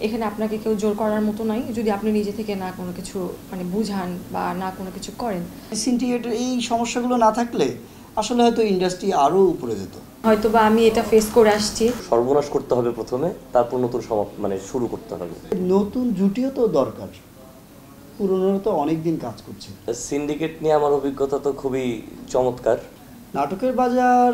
এখানে আপনাকে কেউ জোর করার মতো নাই, যদি আপনি নিজে থেকে না কোনো কিছু মানে বুঝান বা না কোনো কিছু করেন। সিন্ডিকেটের এই সমস্যাগুলো না থাকলে আসলে হয়তো ইন্ডাস্ট্রি আরও উপরে যেত। হয়তো বা আমি এটা ফেস করে আসছি। সর্বনাশ করতে হবে প্রথমে, তারপর নতুন মানে শুরু করতে হবে। নতুন জুটিও তো দরকার, পুরনোরা তো অনেক দিন কাজ করছে। সিন্ডিকেট নিয়ে আমার অভিজ্ঞতা তো খুবই চমৎকার। নাটকের বাজার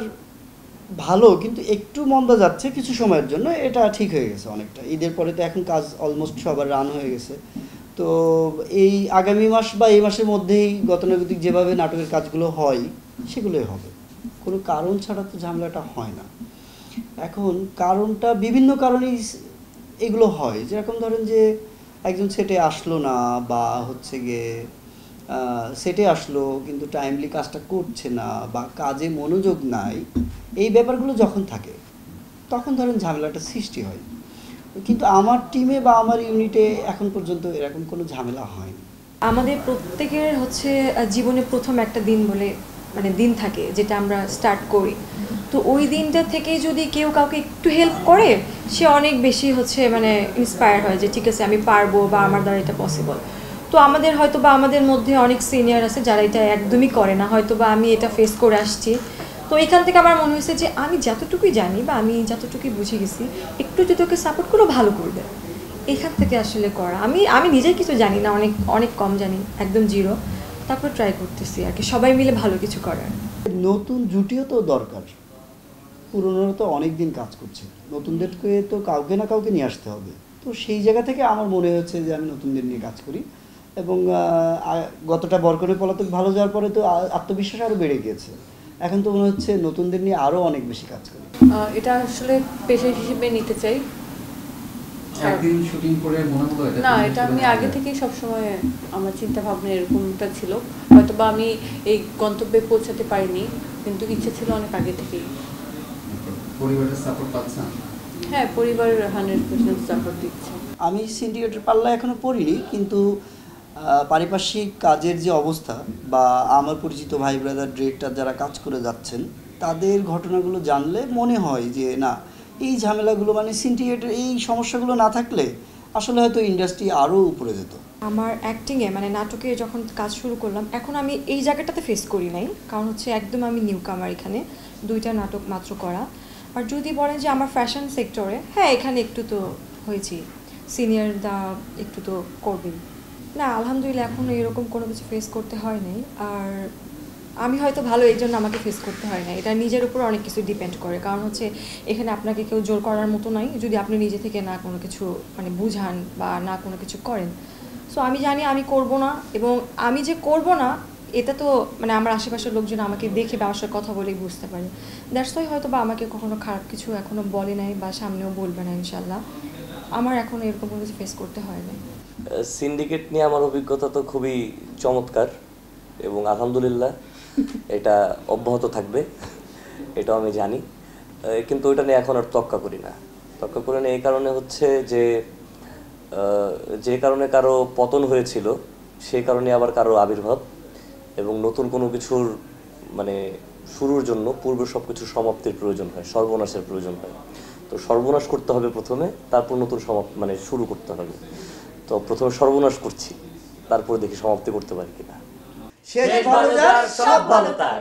ভালো, কিন্তু একটু মন্দা যাচ্ছে কিছু সময়ের জন্য। এটা ঠিক হয়ে গেছে অনেকটা, ঈদের পরে তো এখন কাজ অলমোস্ট সবার রান হয়ে গেছে। তো এই আগামী মাস বা এই মাসের মধ্যেই গতানুগতিক যেভাবে নাটকের কাজগুলো হয় সেগুলোই হবে, কোনো কারণ ছাড়া তো ঝামেলাটা হয় না। এখন কারণটা বিভিন্ন কারণেই এগুলো হয়, যেরকম ধরেন যে একজন সেটে আসলো না, বা হচ্ছে গিয়ে সেটে আসলো কিন্তু টাইমলি কাজটা করছে না, বা কাজে মনোযোগ নাই, এই ব্যাপারগুলো যখন থাকে তখন ধরেন ঝামেলাটা সৃষ্টি হয়। কিন্তু আমার টিমে বা আমার ইউনিটে এখন পর্যন্ত এরকম কোনো ঝামেলা হয়নি। আমাদের প্রত্যেকের হচ্ছে জীবনে প্রথম একটা দিন বলে মানে দিন থাকে, যেটা আমরা স্টার্ট করি। তো ওই দিনটা থেকে যদি কেউ কাউকে একটু হেল্প করে, সে অনেক বেশি হচ্ছে মানে ইন্সপায়ার হয় যে ঠিক আছে আমি পারবো বা আমার দ্বারা এটা পসিবল। তো আমাদের হয়তো বা আমাদের মধ্যে অনেক সিনিয়র আছে যারা এটা একদমই করে না, হয়তো বা আমি এটা ফেস করে আসছি। তো এখান থেকে আমার মনে হয়েছে যে আমি যতটুকুই জানি বা আমি যতটুকুই বুঝে গেছি, একটু যদি ওকে সাপোর্ট করো ভালো করবে। এখান থেকে আসলে করা, আমি নিজেই কিছু জানি না, অনেক অনেক কম জানি, একদম জিরো। তারপর ট্রাই করতেছি আর কি, সবাই মিলে ভালো কিছু করার। নতুন জুটিও তো দরকার, পুরনোরা তো অনেক দিন কাজ করছে, নতুনদেরকে তো কাউকে না কাউকে নিয়ে আসতে হবে। তো সেই জায়গা থেকে আমার মনে হচ্ছে যে আমি নতুনদের নিয়ে কাজ করি, এবং গতটা বরকনে পলাতক ভালো যাওয়ার পরে তো আত্মবিশ্বাস আরও বেড়ে গিয়েছে। এখন তো মনে হচ্ছে নতুনদের নিয়ে আরও অনেক বেশি কাজ করি। এটা আসলে পেশা হিসেবে নিতে চাই। একদিন শুটিং করে মনে হলো এটা না, এটা আমি আগে থেকেই সবসময় আমার চিন্তা ভাবনা এরকমটা ছিল। হয়তো বা আমি এই গন্তব্যে পৌঁছাতে পারিনি, কিন্তু ইচ্ছে ছিল অনেক আগে থেকেই। পরিবারের সাপোর্ট পাচ্ছেন? হ্যাঁ, পরিবার 100% সাপোর্ট দিচ্ছে। আমি সিন্ডিকেটের পাল্লা এখনও পড়িনি, কিন্তু পারিপার্শ্বিক কাজের যে অবস্থা বা আমার পরিচিত ভাই ব্রাদার ডিরেক্টর যারা কাজ করে যাচ্ছেন তাদের ঘটনাগুলো জানলে মনে হয় যে না, এই ঝামেলাগুলো মানে সিন্ডিকেটের এই সমস্যাগুলো না থাকলে আসলে হয়তো ইন্ডাস্ট্রি আরও উপরে যেত। আমার অ্যাক্টিংয়ে মানে নাটকে যখন কাজ শুরু করলাম, এখন আমি এই জায়গাটাতে ফেস করি নাই, কারণ হচ্ছে একদম আমি নিউ কামার, এখানে 2টা নাটক মাত্র করা। আর যদি বলেন যে আমার ফ্যাশন সেক্টরে, হ্যাঁ এখানে একটু তো হয়েছি, সিনিয়ররা একটু তো করবেই। না আলহামদুলিল্লাহ এখনও এরকম কোনো কিছু ফেস করতে হয় নাই। আর আমি হয়তো ভালো, এই জন্য আমাকে ফেস করতে হয় না। এটা নিজের উপর অনেক কিছু ডিপেন্ড করে, কারণ হচ্ছে এখানে আপনাকে কেউ জোর করার মতো নাই, যদি আপনি নিজে থেকে না কোনো কিছু মানে বুঝান বা না কোনো কিছু করেন। সো আমি জানি আমি করব না, এবং আমি যে করব না এটা তো মানে আমার আশেপাশের লোকজন আমাকে দেখে বা আমার সাথে কথা বলেই বুঝতে পারে। দ্যাটস ওয়াই হয়তো বা আমাকে কখনো খারাপ কিছু এখনও বলে নাই বা সামনেও বলবে না ইনশাল্লাহ। আমার এখন এরকম কোনো কিছু ফেস করতে হয় না। সিন্ডিকেট নিয়ে আমার অভিজ্ঞতা তো খুবই চমৎকার, এবং আলহামদুলিল্লাহ এটা অব্যাহত থাকবে, এটাও আমি জানি। কিন্তু ওইটা নিয়ে এখন আর তক্কা করি না। এই কারণে হচ্ছে যে যে কারণে কারো পতন হয়েছিল, সেই কারণে আবার কারো আবির্ভাব, এবং নতুন কোনো কিছুর মানে শুরুর জন্য পূর্বে সব কিছু সমাপ্তির প্রয়োজন হয়, সর্বনাশের প্রয়োজন হয়। তো সর্বনাশ করতে হবে প্রথমে, তারপর নতুন মানে শুরু করতে হবে। তো প্রথমে সর্বনাশ করছি, তারপর দেখি সমাপ্তি করতে পারি কিনা। শেষ ভালো যার সব ভালো তার।